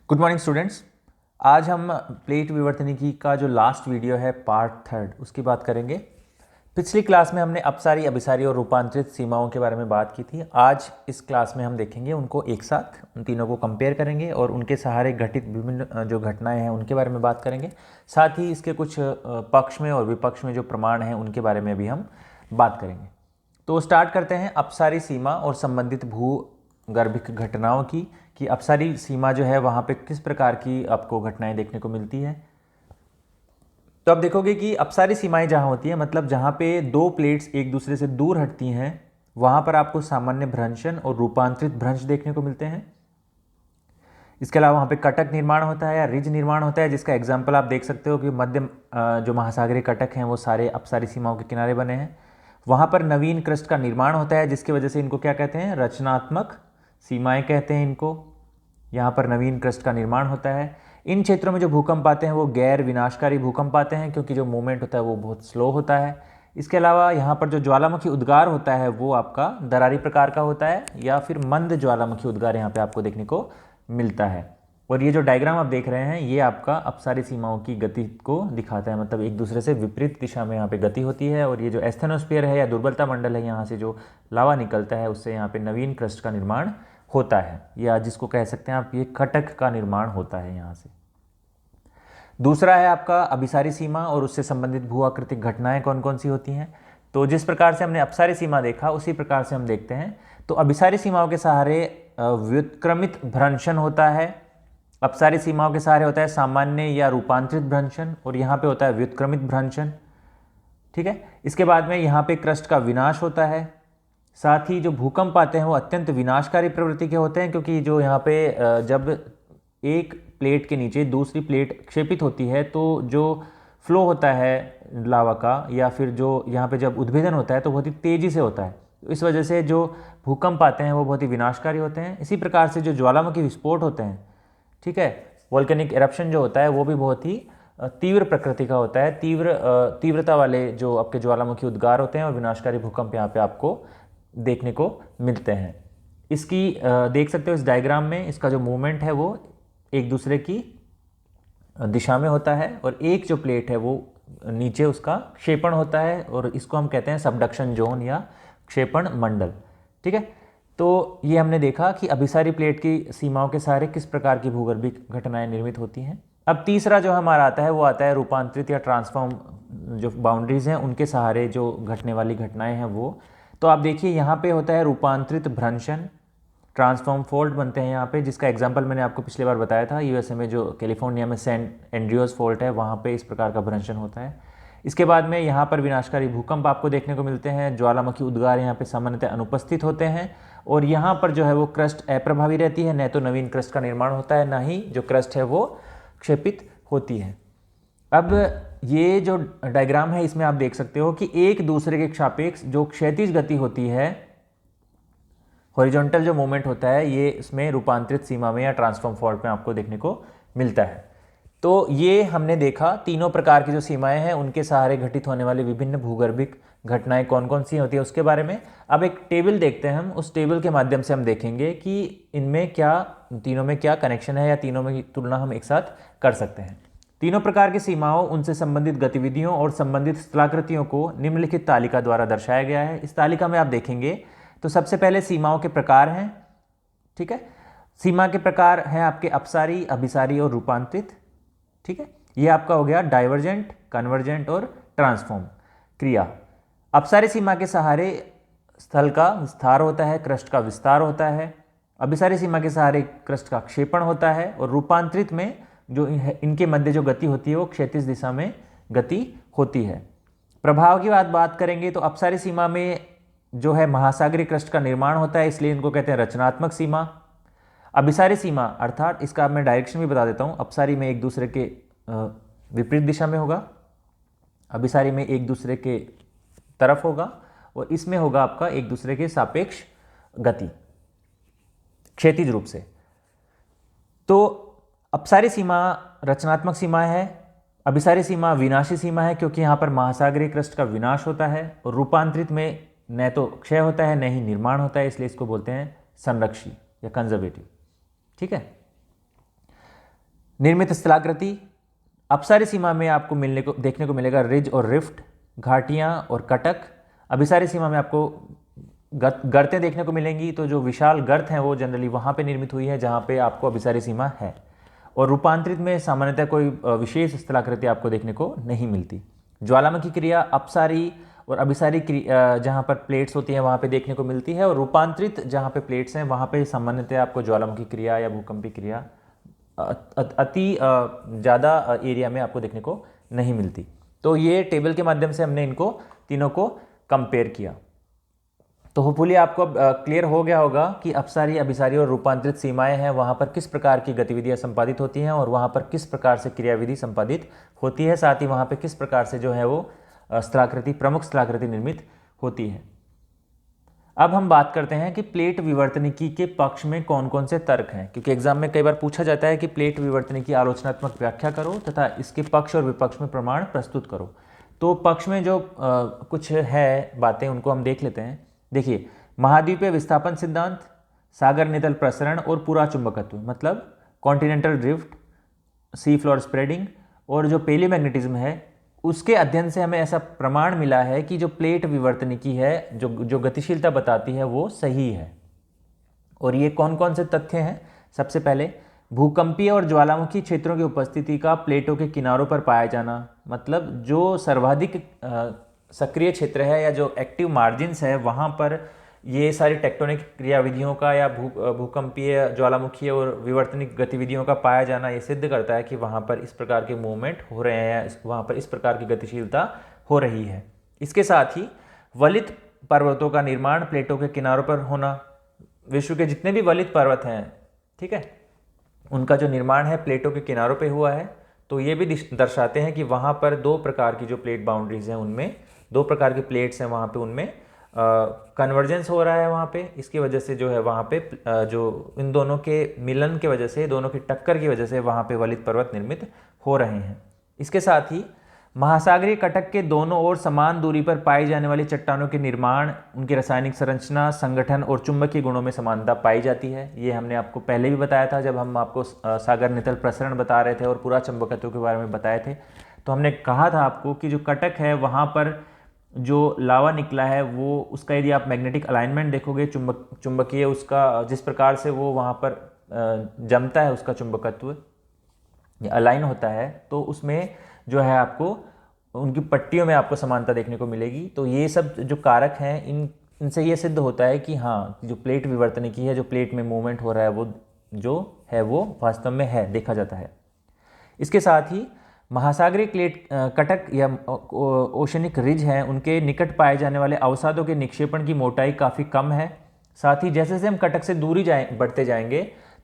Good morning students. आज हम plate विवर्तनिकी का जो लास्ट वीडियो है पार्ट थर्ड उसकी बात करेंगे। पिछली क्लास में हमने अपसारी, अभिसारी और रूपांतरित सीमाओं के बारे में बात की थी। आज इस क्लास में हम देखेंगे उनको एक साथ, उन तीनों को कंपेयर करेंगे और उनके सहारे घटित विभिन्न जो घटनाएं हैं उनके बारे में बात करेंगे। साथ ही इसके कुछ पक्ष में और विपक्ष में जो प्रमाण हैं उनके बारे में भी हम बात करेंगे। तो स्टार्ट करते हैं अपसारी सीमा और संबंधित भूगर्भिक घटनाओं की, कि अपसारी सीमा जो है वहाँ पे किस प्रकार की आपको घटनाएं देखने को मिलती है। तो आप देखोगे कि अपसारी सीमाएं जहाँ होती हैं, मतलब जहाँ पे दो प्लेट्स एक दूसरे से दूर हटती हैं, वहाँ पर आपको सामान्य भ्रंशन और रूपांतरित भ्रंश देखने को मिलते हैं। इसके अलावा वहाँ पे कटक निर्माण होता है या रिज निर्माण होता है, जिसका एग्जाम्पल आप देख सकते हो कि मध्य जो महासागरीय कटक हैं वो सारे अपसारी सीमाओं के किनारे बने हैं। वहाँ पर नवीन क्रस्ट का निर्माण होता है, जिसकी वजह से इनको क्या कहते हैं, रचनात्मक सीमाएं कहते हैं इनको। यहाँ पर नवीन क्रस्ट का निर्माण होता है। इन क्षेत्रों में जो भूकंप आते हैं वो गैर विनाशकारी भूकंप आते हैं, क्योंकि जो मूवमेंट होता है वो बहुत स्लो होता है। इसके अलावा यहाँ पर जो ज्वालामुखी उद्गार होता है वो आपका दरारी प्रकार का होता है, या फिर मंद ज्वालामुखी उद्गार यहाँ पे आपको देखने को मिलता है। और ये जो डायग्राम आप देख रहे हैं ये आपका अपसारी सीमाओं की गति को दिखाता है, मतलब एक दूसरे से विपरीत दिशा में यहाँ पे गति होती है। और ये जो एस्थेनोस्फीयर है या दुर्बलता मंडल है, यहाँ से जो लावा निकलता है उससे यहाँ पे नवीन क्रस्ट का निर्माण होता है, या जिसको कह सकते हैं आप ये कटक का निर्माण होता है यहाँ से। दूसरा है आपका अभिसारी सीमा और उससे संबंधित भू आकृतिक घटनाएं कौन कौन सी होती हैं। तो जिस प्रकार से हमने अपसारी सीमा देखा उसी प्रकार से हम देखते हैं। तो अभिसारी सीमाओं के सहारे व्युत्क्रमित भ्रंशन होता है। अपसारी सीमाओं के सहारे होता है सामान्य या रूपांतरित भ्रंशन, और यहाँ पे होता है व्युत्क्रमित भ्रंशन। ठीक है। इसके बाद में यहाँ पे क्रस्ट का विनाश होता है। साथ ही जो भूकंप आते हैं वो अत्यंत विनाशकारी प्रवृत्ति के होते हैं, क्योंकि जो यहाँ पे जब एक प्लेट के नीचे दूसरी प्लेट क्षेपित होती है तो जो फ्लो होता है लावा का, या फिर जो यहाँ पे जब उद्भेदन होता है तो बहुत ही तेज़ी से होता है। तो इस वजह से जो भूकंप आते हैं वो बहुत ही विनाशकारी होते हैं। इसी प्रकार से जो ज्वालामुखी विस्फोट होते हैं, ठीक है, वोल्केनिक एरप्शन जो होता है वो भी बहुत ही तीव्र प्रकृति का होता है। तीव्रता वाले जो आपके ज्वालामुखी उद्गार होते हैं और विनाशकारी भूकंप यहाँ पे आपको देखने को मिलते हैं। इसकी देख सकते हो इस डायग्राम में, इसका जो मूवमेंट है वो एक दूसरे की दिशा में होता है, और एक जो प्लेट है वो नीचे उसका क्षेपण होता है, और इसको हम कहते हैं सबडक्शन जोन या क्षेपण मंडल। ठीक है। तो ये हमने देखा कि अभिसारी प्लेट की सीमाओं के सहारे किस प्रकार की भूगर्भिक घटनाएं निर्मित होती हैं। अब तीसरा जो हमारा आता है वो आता है रूपांतरित या ट्रांसफॉर्म जो बाउंड्रीज हैं उनके सहारे जो घटने वाली घटनाएं हैं वो। तो आप देखिए यहाँ पे होता है रूपांतरित भ्रंशन, ट्रांसफॉर्म फोल्ड बनते हैं यहाँ पे, जिसका एग्जांपल मैंने आपको पिछली बार बताया था। यूएसए में जो कैलिफोर्निया में सेंट एंड्रियोज फोल्ट है वहाँ पे इस प्रकार का भ्रंशन होता है। इसके बाद में यहाँ पर विनाशकारी भूकंप आपको देखने को मिलते हैं। ज्वालामुखी उद्गार यहाँ पे सामान्यतः अनुपस्थित होते हैं, और यहाँ पर जो है वो क्रस्ट अप्रभावी रहती है, न तो नवीन क्रस्ट का निर्माण होता है, ना ही जो क्रस्ट है वो क्षेपित होती है। अब ये जो डायग्राम है इसमें आप देख सकते हो कि एक दूसरे के सापेक्ष जो क्षैतिज गति होती है, हॉरिजॉन्टल जो मूवमेंट होता है, ये इसमें रूपांतरित सीमा में या ट्रांसफॉर्म फॉल्ट में आपको देखने को मिलता है। तो ये हमने देखा तीनों प्रकार की जो सीमाएं हैं उनके सहारे घटित होने वाली विभिन्न भूगर्भिक घटनाएं कौन कौन सी होती है उसके बारे में। अब एक टेबल देखते हैं हम, उस टेबल के माध्यम से हम देखेंगे कि इनमें क्या, तीनों में क्या कनेक्शन है, या तीनों में तुलना हम एक साथ कर सकते हैं। तीनों प्रकार की सीमाओं, उनसे संबंधित गतिविधियों और संबंधित स्थलाकृतियों को निम्नलिखित तालिका द्वारा दर्शाया गया है। इस तालिका में आप देखेंगे तो सबसे पहले सीमाओं के प्रकार हैं। ठीक है। सीमा के प्रकार हैं आपके अपसारी, अभिसारी और रूपांतरित। ठीक है। ये आपका हो गया डाइवर्जेंट, कन्वर्जेंट और ट्रांसफॉर्म क्रिया। अपसारी सीमा के सहारे स्थल का विस्तार होता है, क्रस्ट का विस्तार होता है। अभिसारी सीमा के सहारे क्रस्ट का क्षेपण होता है, और रूपांतरित में जो इनके मध्य जो गति होती है वो क्षैतिज दिशा में गति होती है। प्रभाव की बात करेंगे तो अपसारी सीमा में जो है महासागरीय क्रस्ट का निर्माण होता है, इसलिए इनको कहते हैं रचनात्मक सीमा। अभिसारी सीमा अर्थात इसका मैं डायरेक्शन भी बता देता हूँ, अपसारी में एक दूसरे के विपरीत दिशा में होगा, अभिसारी में एक दूसरे के तरफ होगा, और इसमें होगा आपका एक दूसरे के सापेक्ष गति क्षैतिज रूप से। तो अपसारी सीमा रचनात्मक सीमा है, अभिसारी सीमा विनाशी सीमा है, क्योंकि यहाँ पर महासागरीय क्रस्ट का विनाश होता है, और रूपांतरित में न तो क्षय होता है न ही निर्माण होता है, इसलिए इसको बोलते हैं संरक्षी या कंजर्वेटिव। ठीक है। निर्मित स्थलाकृति, अपसारी सीमा में आपको देखने को मिलेगा रिज और रिफ्ट, घाटियाँ और कटक। अभिसारी सीमा में आपको गर्तें देखने को मिलेंगी, तो जो विशाल गर्त हैं वो जनरली वहाँ पे निर्मित हुई है जहाँ पे आपको अभिसारी सीमा है। और रूपांतरित में सामान्यतः कोई विशेष स्थलाकृति आपको देखने को नहीं मिलती। ज्वालामुखी क्रिया अपसारी और अभिसारी क्रिया जहाँ पर प्लेट्स होती हैं वहाँ पे देखने को मिलती है, और रूपांतरित जहाँ पे प्लेट्स हैं वहाँ पे सामान्यतः आपको ज्वालामुखी क्रिया या भूकंपी क्रिया अति ज़्यादा एरिया में आपको देखने को नहीं मिलती। तो ये टेबल के माध्यम से हमने इनको तीनों को कंपेयर किया। तो होपफुली आपको अब क्लियर हो गया होगा कि अपसारी, अभिसारी और रूपांतरित सीमाएं हैं, वहाँ पर किस प्रकार की गतिविधियाँ संपादित होती हैं और वहाँ पर किस प्रकार से क्रियाविधि संपादित होती है, साथ ही वहाँ पर किस प्रकार से जो है वो स्थलाकृति, प्रमुख स्थलाकृति निर्मित होती है। अब हम बात करते हैं कि प्लेट विवर्तनिकी के पक्ष में कौन कौन से तर्क हैं, क्योंकि एग्जाम में कई बार पूछा जाता है कि प्लेट विवर्तनिकी की आलोचनात्मक व्याख्या करो तथा इसके पक्ष और विपक्ष में प्रमाण प्रस्तुत करो। तो पक्ष में जो कुछ है बातें उनको हम देख लेते हैं। देखिए, महाद्वीपीय विस्थापन सिद्धांत, सागर नितल प्रसरण और पूरा चुंबकत्व, मतलब continental drift, sea floor spreading, और जो पेलियोमैग्नेटिज्म है उसके अध्ययन से हमें ऐसा प्रमाण मिला है कि जो प्लेट विवर्तनिकी है, जो गतिशीलता बताती है वो सही है। और ये कौन कौन से तथ्य हैं? सबसे पहले, भूकंपीय और ज्वालामुखी क्षेत्रों की उपस्थिति का प्लेटों के किनारों पर पाया जाना, मतलब जो सर्वाधिक सक्रिय क्षेत्र है या जो एक्टिव मार्जिन्स है वहाँ पर ये सारी टेक्टोनिक क्रियाविधियों का या भूकंपीय, ज्वालामुखी और विवर्तनिक गतिविधियों का पाया जाना ये सिद्ध करता है कि वहाँ पर इस प्रकार के मूवमेंट हो रहे हैं या वहाँ पर इस प्रकार की गतिशीलता हो रही है। इसके साथ ही वलित पर्वतों का निर्माण प्लेटों के किनारों पर होना, विश्व के जितने भी वलित पर्वत हैं, ठीक है, उनका जो निर्माण है प्लेटों के किनारों पे हुआ है। तो ये भी दर्शाते हैं कि वहाँ पर दो प्रकार की जो प्लेट बाउंड्रीज हैं उनमें, दो प्रकार की प्लेट्स हैं वहाँ पे, उनमें कन्वर्जेंस हो रहा है वहाँ पे। इसकी वजह से जो है वहाँ पे जो इन दोनों के मिलन की वजह से, दोनों की टक्कर की वजह से वहाँ पे वलित पर्वत निर्मित हो रहे हैं। इसके साथ ही महासागरीय कटक के दोनों ओर समान दूरी पर पाई जाने वाली चट्टानों के निर्माण, उनकी रासायनिक संरचना, संगठन और चुंबकीय गुणों में समानता पाई जाती है। ये हमने आपको पहले भी बताया था जब हम आपको सागर नितल प्रसरण बता रहे थे और पूरा चुंबकत्व के बारे में बताए थे। तो हमने कहा था आपको कि जो कटक है वहाँ पर जो लावा निकला है वो, उसका यदि आप मैग्नेटिक अलाइनमेंट देखोगे, चुंबकीय उसका जिस प्रकार से वो वहाँ पर जमता है, उसका चुंबकत्व अलाइन होता है, तो उसमें जो है आपको उनकी पट्टियों में आपको समानता देखने को मिलेगी। तो ये सब जो कारक हैं इनसे ये सिद्ध होता है कि हाँ, जो प्लेट विवर्तनिकी है, जो प्लेट में मूवमेंट हो रहा है वो जो है वो वास्तव में है, देखा जाता है। इसके साथ ही महासागरीय प्लेट कटक या ओशनिक रिज हैं, उनके निकट पाए जाने वाले अवसादों के निक्षेपण की मोटाई काफ़ी कम है। साथ ही जैसे जैसे हम कटक से दूरी बढ़ते जाएंगे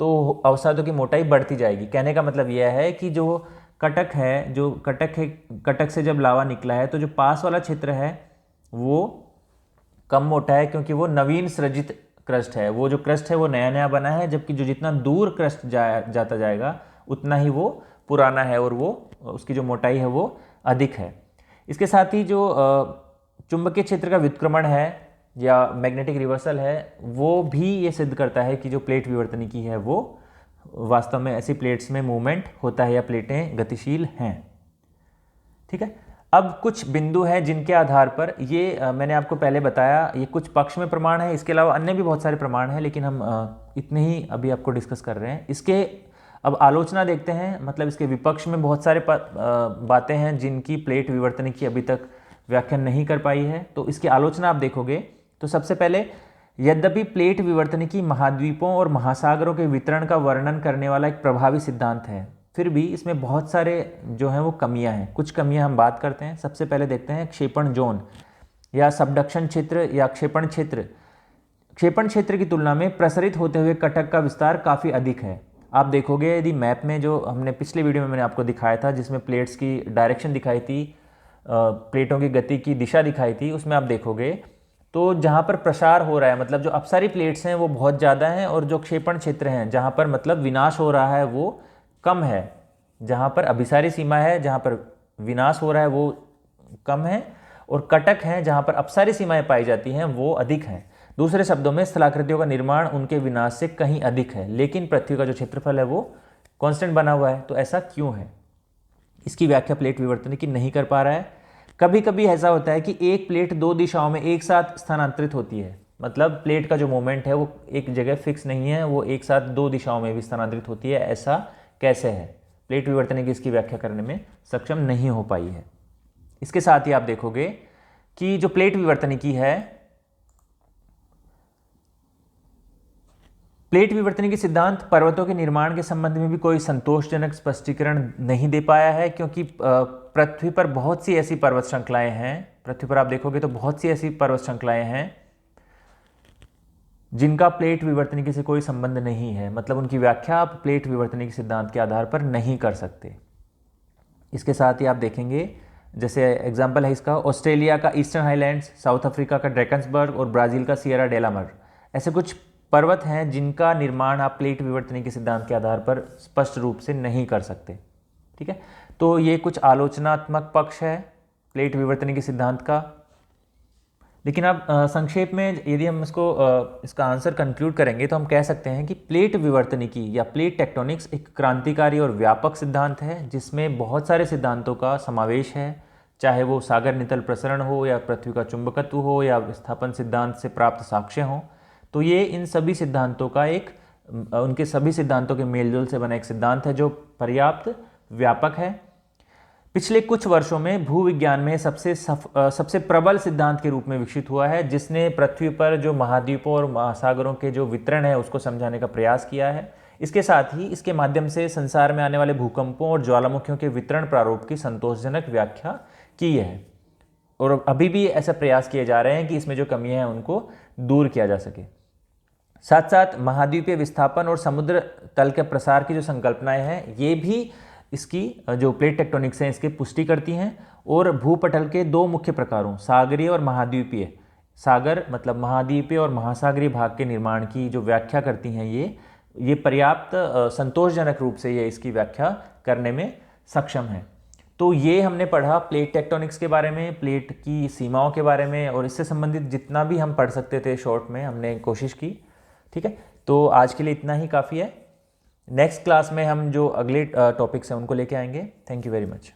तो अवसादों की मोटाई बढ़ती जाएगी। कहने का मतलब यह है कि जो कटक है, जो कटक से जब लावा निकला है तो जो पास वाला क्षेत्र है वो कम मोटा है, क्योंकि वो नवीन सृजित क्रस्ट है। वो जो क्रस्ट है वो नया नया बना है, जबकि जो जितना दूर क्रस्ट जाता जाएगा उतना ही वो पुराना है और वो उसकी जो मोटाई है वो अधिक है। इसके साथ ही जो चुंबकीय क्षेत्र का व्युत्क्रमण है या मैग्नेटिक रिवर्सल है, वो भी ये सिद्ध करता है कि जो प्लेट विवर्तनिकी है वो वास्तव में ऐसी प्लेट्स में मूवमेंट होता है या प्लेटें गतिशील हैं। ठीक है, अब कुछ बिंदु हैं जिनके आधार पर ये मैंने आपको पहले बताया, ये कुछ पक्ष में प्रमाण है, इसके अलावा अन्य भी बहुत सारे प्रमाण हैं, लेकिन हम इतने ही अभी आपको डिस्कस कर रहे हैं। इसके अब आलोचना देखते हैं, मतलब इसके विपक्ष में बहुत सारे बातें हैं जिनकी प्लेट विवर्तनिकी अभी तक व्याख्या नहीं कर पाई है। तो इसकी आलोचना आप देखोगे तो सबसे पहले, यद्यपि प्लेट विवर्तनिकी महाद्वीपों और महासागरों के वितरण का वर्णन करने वाला एक प्रभावी सिद्धांत है, फिर भी इसमें बहुत सारे जो हैं वो कमियां हैं। कुछ कमियां हम बात करते हैं। सबसे पहले देखते हैं क्षेपण जोन या सबडक्शन क्षेत्र या क्षेपण क्षेत्र। क्षेपण क्षेत्र की तुलना में प्रसरित होते हुए कटक का विस्तार काफ़ी अधिक है। आप देखोगे यदि मैप में, जो हमने पिछले वीडियो में मैंने आपको दिखाया था जिसमें प्लेट्स की डायरेक्शन दिखाई थी, प्लेटों की गति की दिशा दिखाई थी, उसमें आप देखोगे तो जहाँ पर प्रसार हो रहा है, मतलब जो अपसारी प्लेट्स हैं वो बहुत ज़्यादा हैं, और जो क्षेपण क्षेत्र हैं जहाँ पर मतलब विनाश हो रहा है वो कम है। जहाँ पर अभिसारी सीमा है, जहाँ पर विनाश हो रहा है वो कम है, और कटक हैं जहाँ पर अपसारी सीमाएं पाई जाती हैं वो अधिक हैं। दूसरे शब्दों में स्थलाकृतियों का निर्माण उनके विनाश से कहीं अधिक है, लेकिन पृथ्वी का जो क्षेत्रफल है वो कांस्टेंट बना हुआ है, तो ऐसा क्यों है? इसकी व्याख्या प्लेट विवर्तनिकी नहीं कर पा रहा है। कभी कभी ऐसा होता है कि एक प्लेट दो दिशाओं में एक साथ स्थानांतरित होती है, मतलब प्लेट का जो मोमेंट है वो एक जगह फिक्स नहीं है, वो एक साथ दो दिशाओं में भी स्थानांतरित होती है। ऐसा कैसे है? प्लेट विवर्तनिकी इसकी व्याख्या करने में सक्षम नहीं हो पाई है। इसके साथ ही आप देखोगे कि जो प्लेट विवर्तनिकी है, प्लेट विवर्तनिकी सिद्धांत पर्वतों के निर्माण के संबंध में भी कोई संतोषजनक स्पष्टीकरण नहीं दे पाया है, क्योंकि पृथ्वी पर बहुत सी ऐसी पर्वत श्रृंखलाएं हैं, पृथ्वी पर आप देखोगे तो बहुत सी ऐसी पर्वत श्रृंखलाएं हैं जिनका प्लेट विवर्तनिकी से कोई संबंध नहीं है, मतलब उनकी व्याख्या आप प्लेट विवर्तनिकी सिद्धांत के आधार पर नहीं कर सकते। इसके साथ ही आप देखेंगे, जैसे एग्जाम्पल है इसका, ऑस्ट्रेलिया का ईस्टर्न हाईलैंड्स, साउथ अफ्रीका का ड्रैकन्सबर्ग और ब्राज़ील का सियरा डेलामर, ऐसे कुछ पर्वत हैं जिनका निर्माण आप प्लेट विवर्तनिकी सिद्धांत के आधार पर स्पष्ट रूप से नहीं कर सकते। ठीक है, तो ये कुछ आलोचनात्मक पक्ष है प्लेट विवर्तनिकी सिद्धांत का। लेकिन आप संक्षेप में यदि हम इसका आंसर कंक्लूड करेंगे तो हम कह सकते हैं कि प्लेट विवर्तनिकी या प्लेट टेक्टोनिक्स एक क्रांतिकारी और व्यापक सिद्धांत है, जिसमें बहुत सारे सिद्धांतों का समावेश है, चाहे वो सागर नितल प्रसरण हो या पृथ्वी का चुंबकत्व हो या विस्थापन सिद्धांत से प्राप्त साक्ष्य हों। तो ये इन सभी सिद्धांतों का उनके सभी सिद्धांतों के मेलजोल से बना एक सिद्धांत है जो पर्याप्त व्यापक है। पिछले कुछ वर्षों में भूविज्ञान में सबसे प्रबल सिद्धांत के रूप में विकसित हुआ है, जिसने पृथ्वी पर जो महाद्वीपों और महासागरों के जो वितरण है उसको समझाने का प्रयास किया है। इसके साथ ही इसके माध्यम से संसार में आने वाले भूकंपों और ज्वालामुखियों के वितरण प्रारूप की संतोषजनक व्याख्या की है, और अभी भी ऐसा प्रयास किए जा रहे हैं कि इसमें जो कमियां हैं उनको दूर किया जा सके। साथ साथ महाद्वीपीय विस्थापन और समुद्र तल के प्रसार की जो संकल्पनाएं हैं, ये भी इसकी जो प्लेट टेक्टोनिक्स हैं इसकी पुष्टि करती हैं, और भूपटल के दो मुख्य प्रकारों, सागरीय और महाद्वीपीय, सागर मतलब महाद्वीपीय और महासागरीय भाग के निर्माण की जो व्याख्या करती हैं, ये पर्याप्त संतोषजनक रूप से ये इसकी व्याख्या करने में सक्षम है। तो ये हमने पढ़ा प्लेट टेक्टोनिक्स के बारे में, प्लेट की सीमाओं के बारे में, और इससे संबंधित जितना भी हम पढ़ सकते थे शॉर्ट में हमने कोशिश की। ठीक है, तो आज के लिए इतना ही काफ़ी है। नेक्स्ट क्लास में हम जो अगले टॉपिक्स हैं उनको लेके आएंगे। Thank you very much.